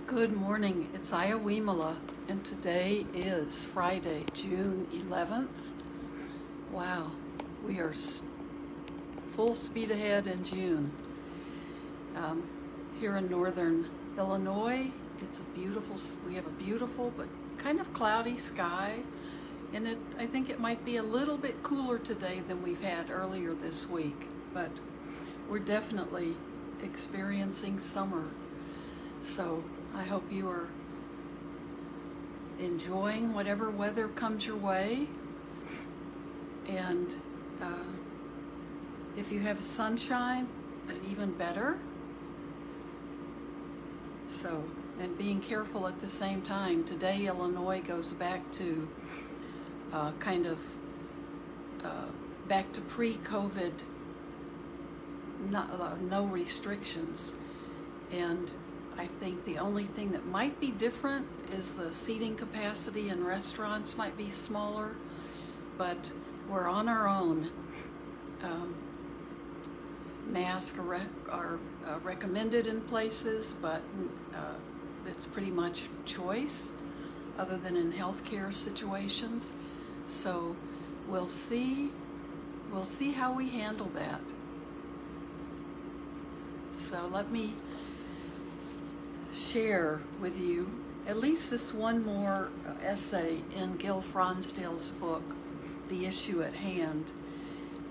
Good morning, it's Ayya Vimala, and today is Friday, June 11th. Wow, we are full speed ahead in June. Here in northern Illinois, we have a beautiful but kind of cloudy sky, and I think it might be a little bit cooler today than we've had earlier this week, but we're definitely experiencing summer. So I hope you are enjoying whatever weather comes your way. And if you have sunshine, even better. So, and being careful at the same time. Today, Illinois goes back to back to pre-COVID, no restrictions. And I think the only thing that might be different is the seating capacity in restaurants might be smaller, but we're on our own. Masks are recommended in places, but it's pretty much choice, other than in healthcare situations. So we'll see how we handle that. So let me share with you at least this one more essay in Gil Fronsdale's book, The Issue at Hand.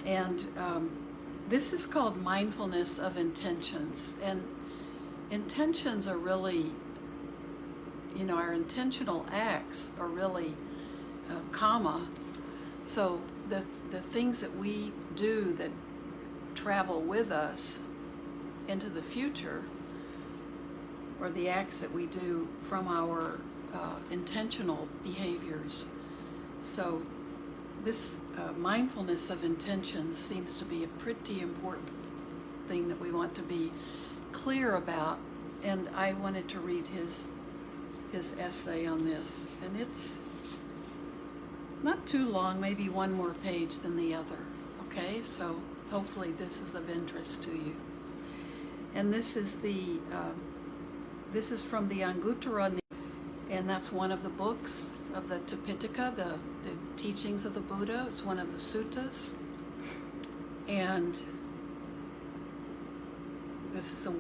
And this is called Mindfulness of Intentions. And intentions are really, our intentional acts are really karma. So the things that we do that travel with us into the future, or the acts that we do from our intentional behaviors. So this mindfulness of intentions seems to be a pretty important thing that we want to be clear about. And I wanted to read his essay on this. And it's not too long, maybe one more page than the other. Okay, so hopefully this is of interest to you. And this is from the Anguttara, and that's one of the books of the Tipitaka, the teachings of the Buddha. It's one of the suttas. And this is a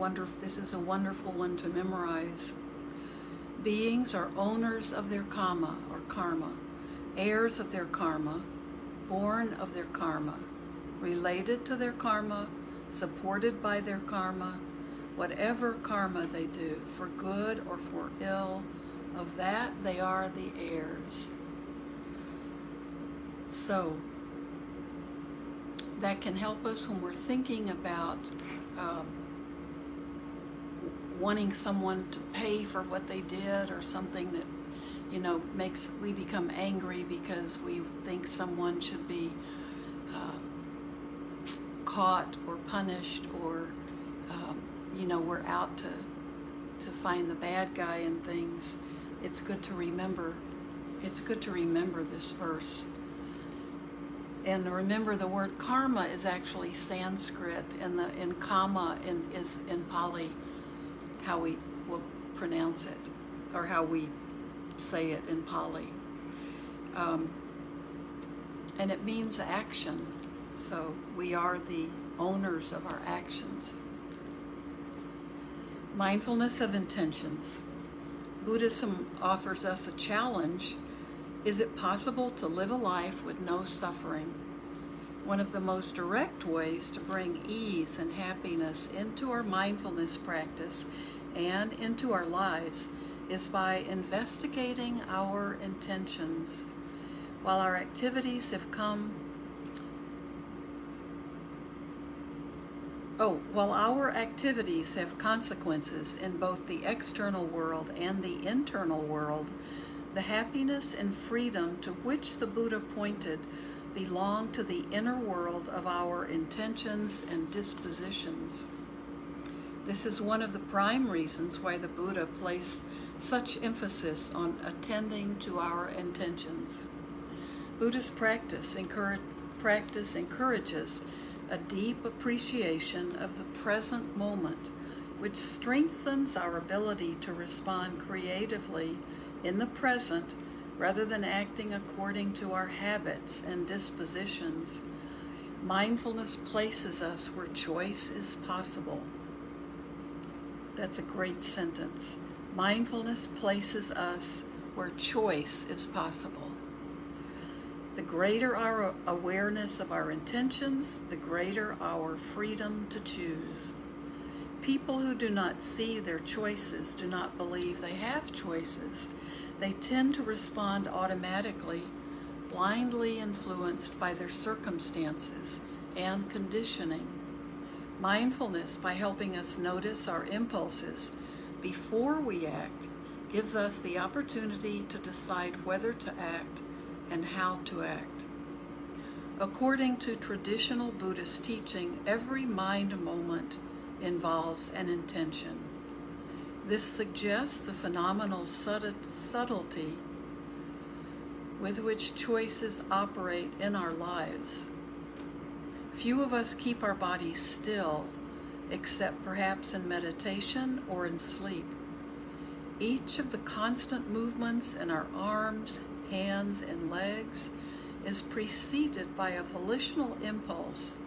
wonderful one to memorize. Beings are owners of their karma, heirs of their karma, born of their karma, related to their karma, supported by their karma. Whatever karma they do, for good or for ill, of that they are the heirs. So that can help us when we're thinking about wanting someone to pay for what they did, or something that we become angry because we think someone should be caught or punished, or we're out to find the bad guy in things. It's good to remember this verse. And remember, the word karma is actually Sanskrit, and in kama is in Pali, how we will pronounce it, or how we say it in Pali. And it means action. So we are the owners of our actions. Mindfulness of intentions. Buddhism offers us a challenge. Is it possible to live a life with no suffering? One of the most direct ways to bring ease and happiness into our mindfulness practice and into our lives is by investigating our intentions. While our activities have consequences in both the external world and the internal world, the happiness and freedom to which the Buddha pointed belong to the inner world of our intentions and dispositions. This is one of the prime reasons why the Buddha placed such emphasis on attending to our intentions. Buddhist practice encourages a deep appreciation of the present moment which strengthens our ability to respond creatively in the present rather than acting according to our habits and dispositions. Mindfulness places us where choice is possible. That's a great sentence. Mindfulness places us where choice is possible. The greater our awareness of our intentions, the greater our freedom to choose. People who do not see their choices do not believe they have choices. They tend to respond automatically, blindly influenced by their circumstances and conditioning. Mindfulness, by helping us notice our impulses before we act, gives us the opportunity to decide whether to act and how to act. According to traditional Buddhist teaching, every mind moment involves an intention. This suggests the phenomenal subtlety with which choices operate in our lives. Few of us keep our bodies still, except perhaps in meditation or in sleep. Each of the constant movements in our arms, hands, and legs is preceded by a volitional impulse,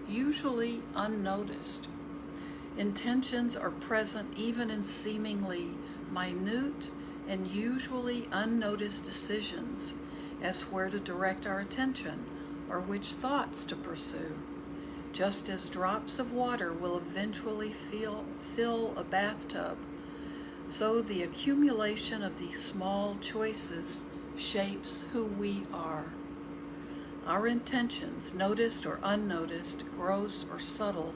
usually unnoticed. Intentions are present even in seemingly minute and usually unnoticed decisions as where to direct our attention or which thoughts to pursue. Just as drops of water will eventually fill a bathtub, so the accumulation of these small choices shapes who we are. Our intentions, noticed or unnoticed, gross or subtle,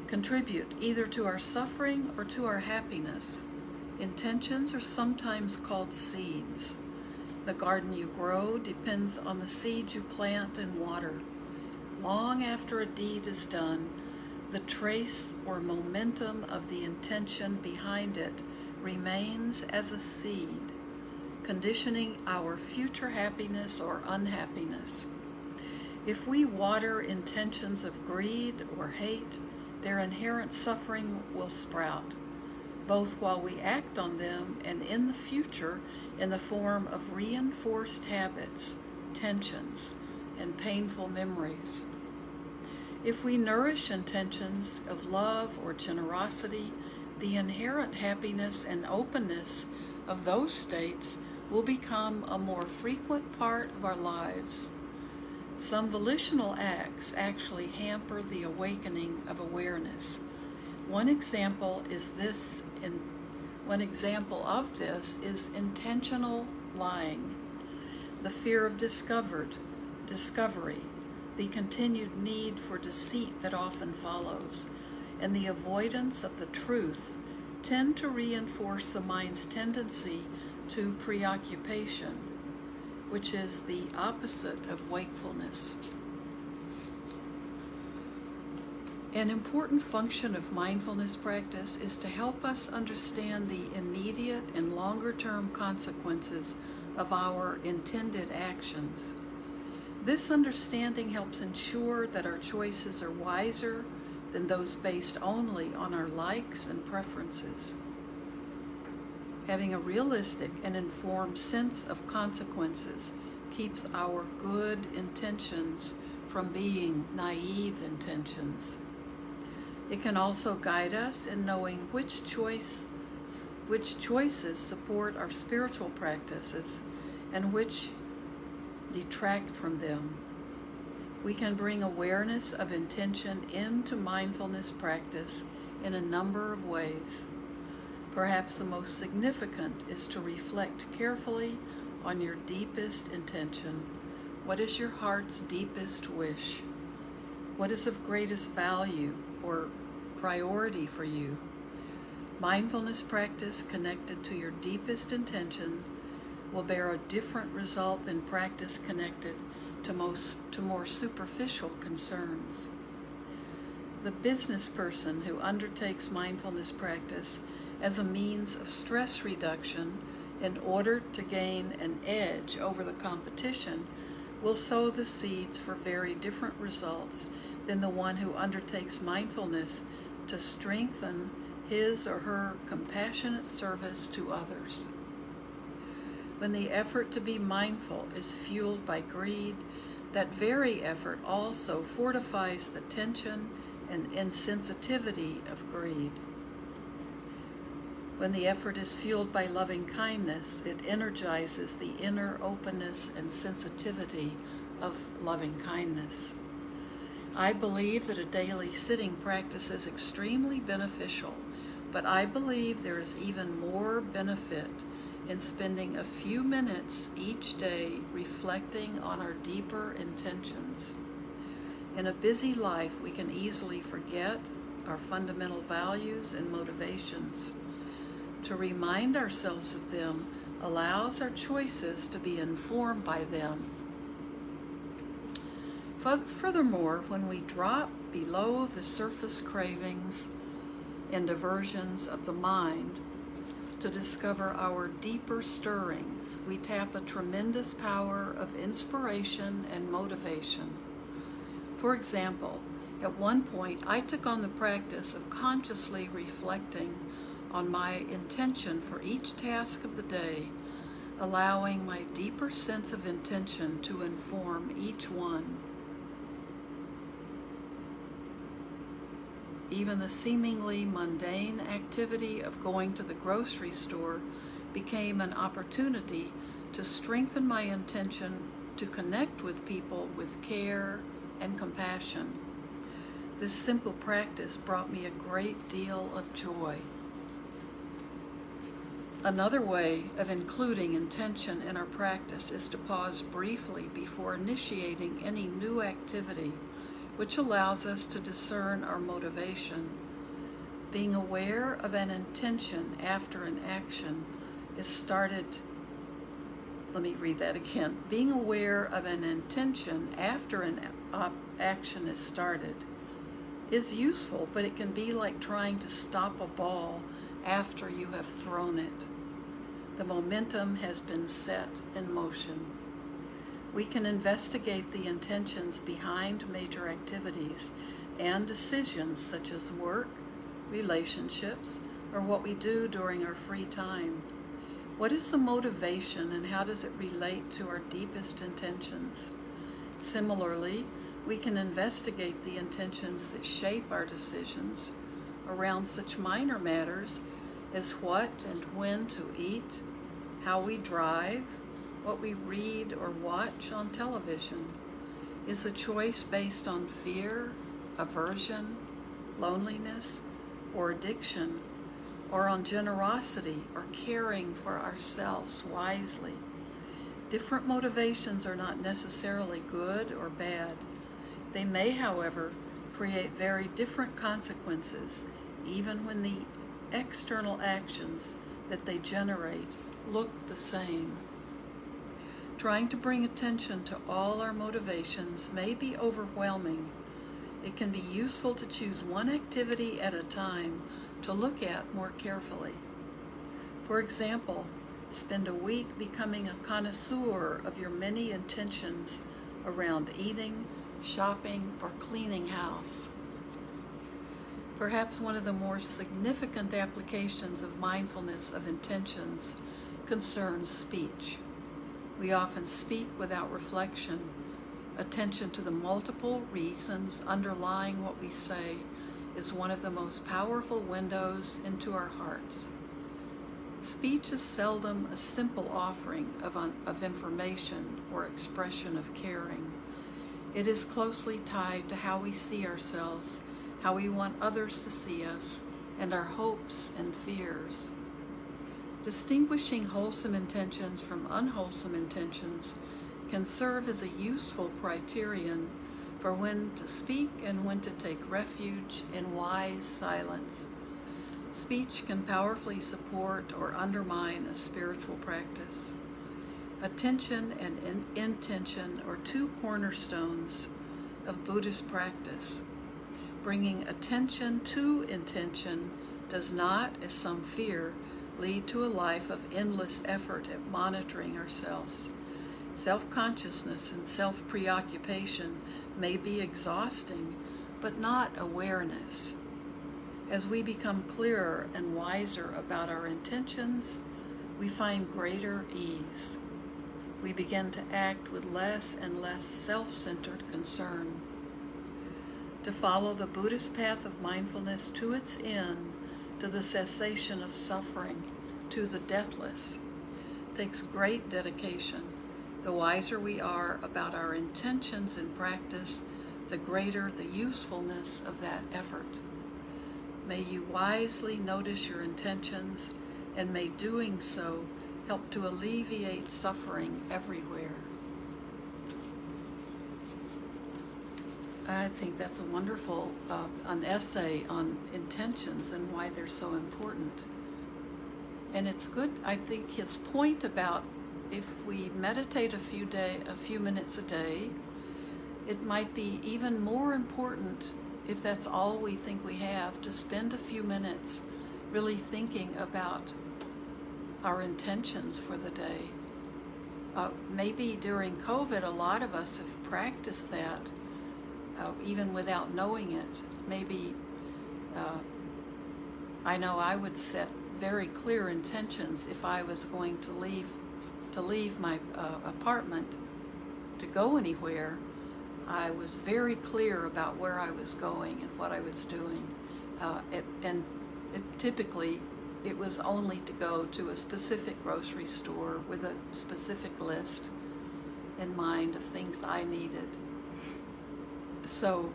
contribute either to our suffering or to our happiness. Intentions are sometimes called seeds. The garden you grow depends on the seeds you plant and water. Long after a deed is done, the trace or momentum of the intention behind it remains as a seed, conditioning our future happiness or unhappiness. If we water intentions of greed or hate, their inherent suffering will sprout, both while we act on them and in the future in the form of reinforced habits, tensions, and painful memories. If we nourish intentions of love or generosity, the inherent happiness and openness of those states will become a more frequent part of our lives. Some volitional acts actually hamper the awakening of awareness. One example of this is intentional lying, the fear of discovery, the continued need for deceit that often follows, and the avoidance of the truth tend to reinforce the mind's tendency to preoccupation, which is the opposite of wakefulness. An important function of mindfulness practice is to help us understand the immediate and longer-term consequences of our intended actions. This understanding helps ensure that our choices are wiser than those based only on our likes and preferences. Having a realistic and informed sense of consequences keeps our good intentions from being naive intentions. It can also guide us in knowing which choices support our spiritual practices and which detract from them. We can bring awareness of intention into mindfulness practice in a number of ways. Perhaps the most significant is to reflect carefully on your deepest intention. What is your heart's deepest wish? What is of greatest value or priority for you? Mindfulness practice connected to your deepest intention will bear a different result than practice connected to more superficial concerns. The business person who undertakes mindfulness practice as a means of stress reduction in order to gain an edge over the competition will sow the seeds for very different results than the one who undertakes mindfulness to strengthen his or her compassionate service to others. When the effort to be mindful is fueled by greed, that very effort also fortifies the tension and insensitivity of greed. When the effort is fueled by loving kindness, it energizes the inner openness and sensitivity of loving kindness. I believe that a daily sitting practice is extremely beneficial, but I believe there is even more benefit in spending a few minutes each day reflecting on our deeper intentions. In a busy life, we can easily forget our fundamental values and motivations. To remind ourselves of them allows our choices to be informed by them. Furthermore, when we drop below the surface cravings and diversions of the mind to discover our deeper stirrings, we tap a tremendous power of inspiration and motivation. For example, at one point I took on the practice of consciously reflecting on my intention for each task of the day, allowing my deeper sense of intention to inform each one. Even the seemingly mundane activity of going to the grocery store became an opportunity to strengthen my intention to connect with people with care and compassion. This simple practice brought me a great deal of joy. Another way of including intention in our practice is to pause briefly before initiating any new activity, which allows us to discern our motivation. Being aware of an intention after an action is started. Let me read that again. Being aware of an intention after an action is started is useful, but it can be like trying to stop a ball after you have thrown it. The momentum has been set in motion. We can investigate the intentions behind major activities and decisions such as work, relationships, or what we do during our free time. What is the motivation and how does it relate to our deepest intentions? Similarly, we can investigate the intentions that shape our decisions around such minor matters as what and when to eat, how we drive, what we read or watch on television. Is the choice based on fear, aversion, loneliness, or addiction, or on generosity or caring for ourselves wisely? Different motivations are not necessarily good or bad. They may, however, create very different consequences, even when the external actions that they generate look the same. Trying to bring attention to all our motivations may be overwhelming. It can be useful to choose one activity at a time to look at more carefully. For example, spend a week becoming a connoisseur of your many intentions around eating, shopping, or cleaning house. Perhaps one of the more significant applications of mindfulness of intentions concerns speech. We often speak without reflection. Attention to the multiple reasons underlying what we say is one of the most powerful windows into our hearts. Speech is seldom a simple offering of information or expression of caring. It is closely tied to how we see ourselves, how we want others to see us, and our hopes and fears. Distinguishing wholesome intentions from unwholesome intentions can serve as a useful criterion for when to speak and when to take refuge in wise silence. Speech can powerfully support or undermine a spiritual practice. Attention and intention are two cornerstones of Buddhist practice. Bringing attention to intention does not, as some fear, lead to a life of endless effort at monitoring ourselves. Self-consciousness and self-preoccupation may be exhausting, but not awareness. As we become clearer and wiser about our intentions, we find greater ease. We begin to act with less and less self-centered concern. To follow the Buddhist path of mindfulness to its end, to the cessation of suffering, to the deathless, takes great dedication. The wiser we are about our intentions in practice, the greater the usefulness of that effort. May you wisely notice your intentions, and may doing so help to alleviate suffering everywhere. I think that's a wonderful an essay on intentions and why they're so important. And it's good, I think his point about if we meditate a few minutes a day, it might be even more important, if that's all we think we have, to spend a few minutes really thinking about our intentions for the day. Maybe during COVID, a lot of us have practiced that, even without knowing it. Maybe, I know I would set very clear intentions if I was going to leave my apartment to go anywhere. I was very clear about where I was going and what I was doing. Typically, it was only to go to a specific grocery store with a specific list in mind of things I needed. So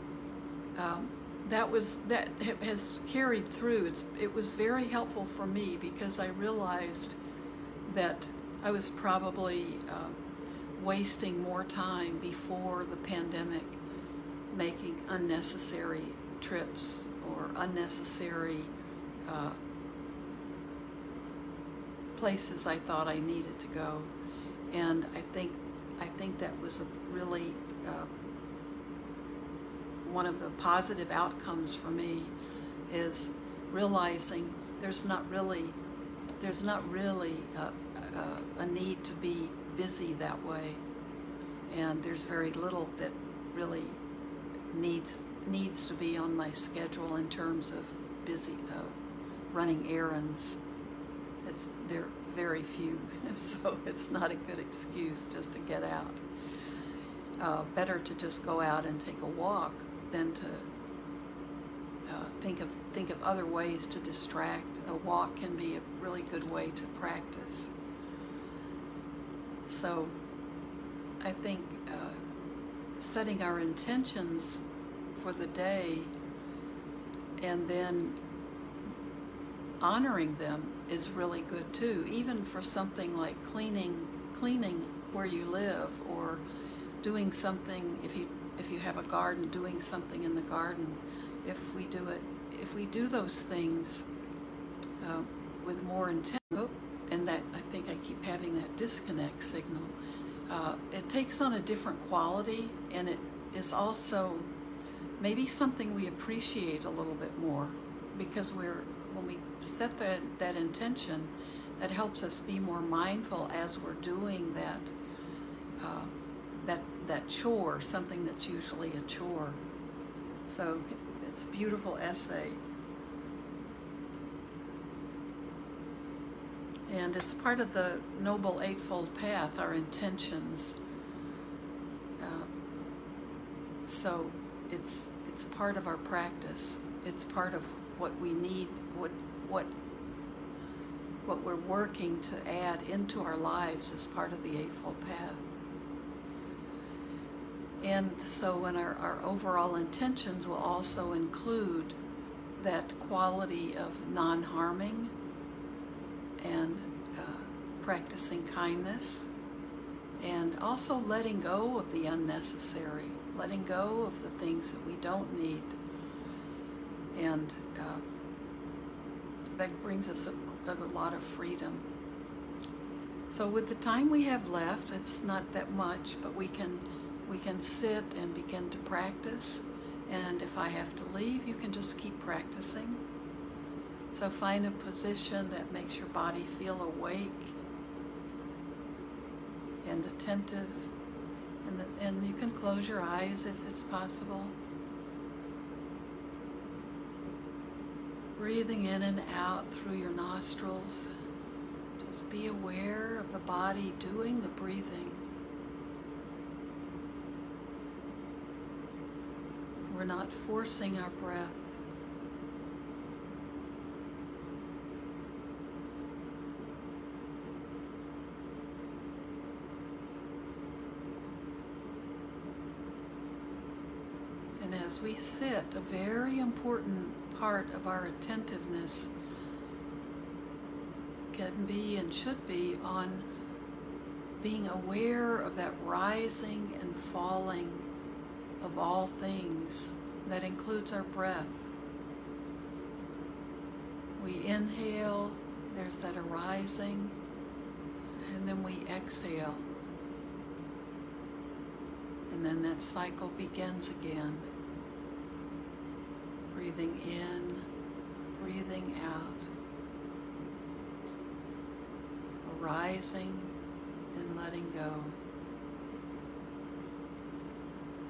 that has carried through. It was very helpful for me because I realized that I was probably wasting more time before the pandemic making unnecessary trips or unnecessary places I thought I needed to go. And I think that was a really one of the positive outcomes for me, is realizing there's not really a need to be busy that way, and there's very little that really needs to be on my schedule in terms of busy running errands. They're very few, so it's not a good excuse just to get out. Better to just go out and take a walk than to think of other ways to distract. A walk can be a really good way to practice. So I think setting our intentions for the day and then honoring them is really good too, even for something like cleaning where you live, or doing something, if you have a garden, doing something in the garden. If we do those things with more intent, and that I think I keep having that disconnect signal, it takes on a different quality, and it is also maybe something we appreciate a little bit more, because when we set that intention, that helps us be more mindful as we're doing that chore, something that's usually a chore. So it's a beautiful essay. And it's part of the Noble Eightfold Path, our intentions. So it's part of our practice. It's part of what we need, what we're working to add into our lives as part of the Eightfold Path. And so when our overall intentions will also include that quality of non-harming and practicing kindness, and also letting go of the unnecessary, letting go of the things that we don't need. And that brings us a lot of freedom. So with the time we have left, it's not that much, but we can sit and begin to practice. And if I have to leave, you can just keep practicing. So find a position that makes your body feel awake and attentive, and you can close your eyes if it's possible. Breathing in and out through your nostrils. Just be aware of the body doing the breathing. We're not forcing our breath. And as we sit, a very important part of our attentiveness can be and should be on being aware of that rising and falling of all things. That includes our breath. We inhale, there's that arising, and then we exhale. And then that cycle begins again. Breathing in, breathing out. Arising and letting go.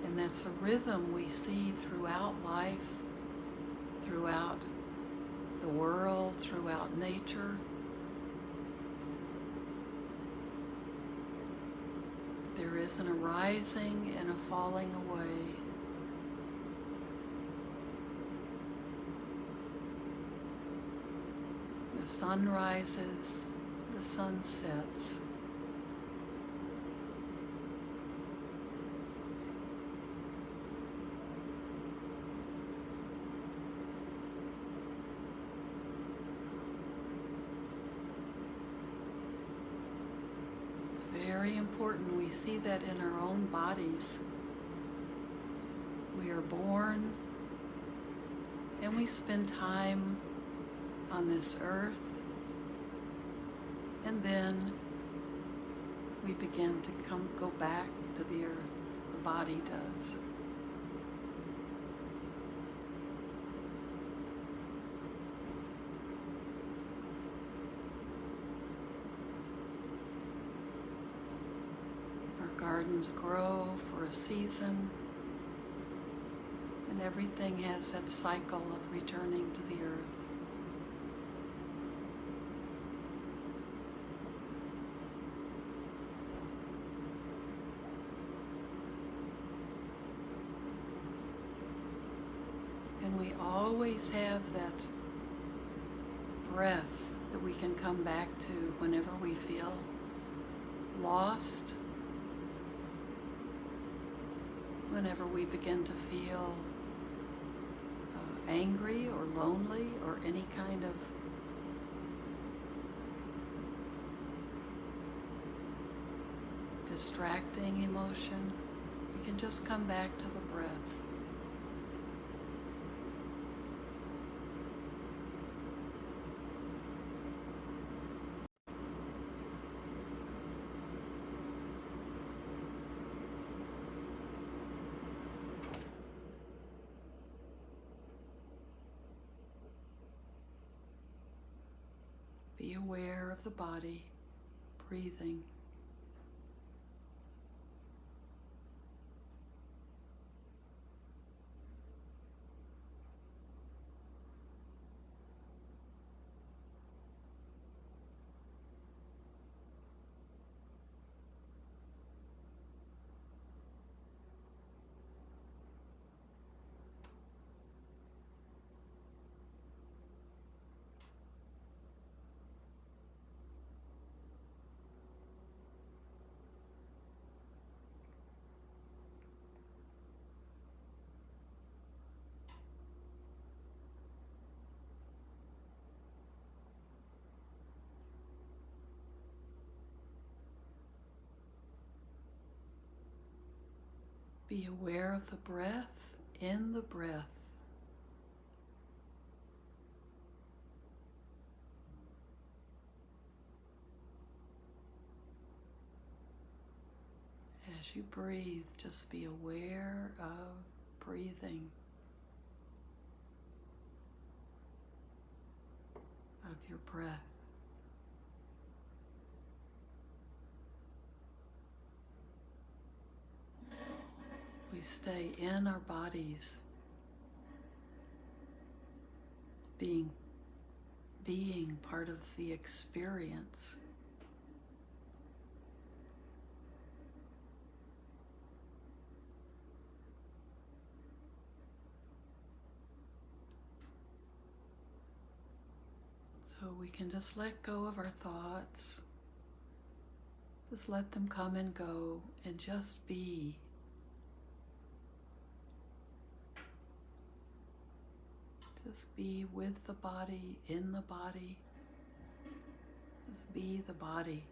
And that's a rhythm we see throughout life, throughout the world, throughout nature. There is an arising and a falling away. The sun rises, the sun sets. Very important. We see that in our own bodies. We are born and we spend time on this earth, and then we begin to go back to the earth. The body does. Gardens grow for a season, and everything has that cycle of returning to the earth. And we always have that breath that we can come back to whenever we feel lost, whenever we begin to feel angry or lonely or any kind of distracting emotion, we can just come back to the breath. Be aware of the body, breathing. Be aware of the breath in the breath. As you breathe, just be aware of breathing, of your breath. We stay in our bodies, being being, part of the experience. So we can just let go of our thoughts. Just let them come and go and just be. Just be with the body, in the body. Just be the body.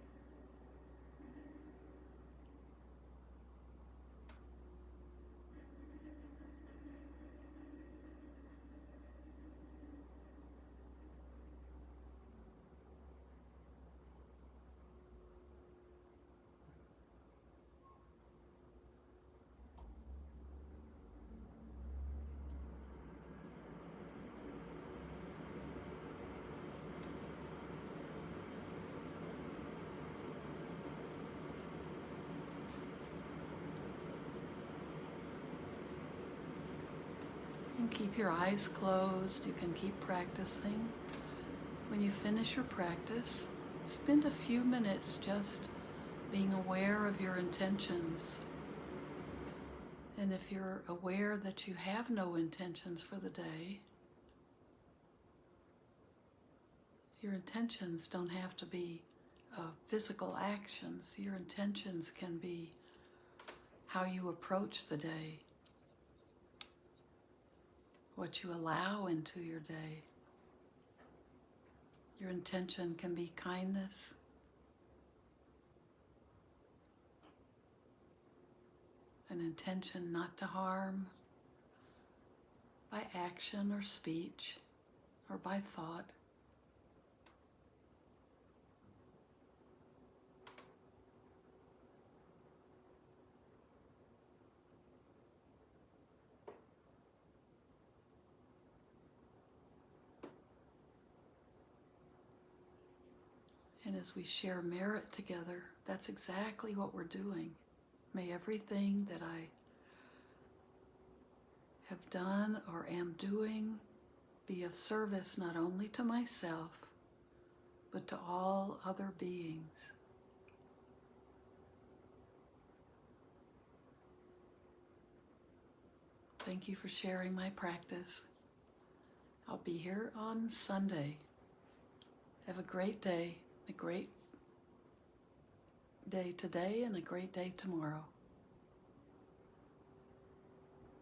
And keep your eyes closed. You can keep practicing. When you finish your practice, spend a few minutes just being aware of your intentions. And if you're aware that you have no intentions for the day, your intentions don't have to be physical actions. Your intentions can be how you approach the day, what you allow into your day. Your intention can be kindness, an intention not to harm by action or speech or by thought. And as we share merit together, that's exactly what we're doing. May everything that I have done or am doing be of service not only to myself, but to all other beings. Thank you for sharing my practice. I'll be here on Sunday. Have a great day, a great day today, and a great day tomorrow.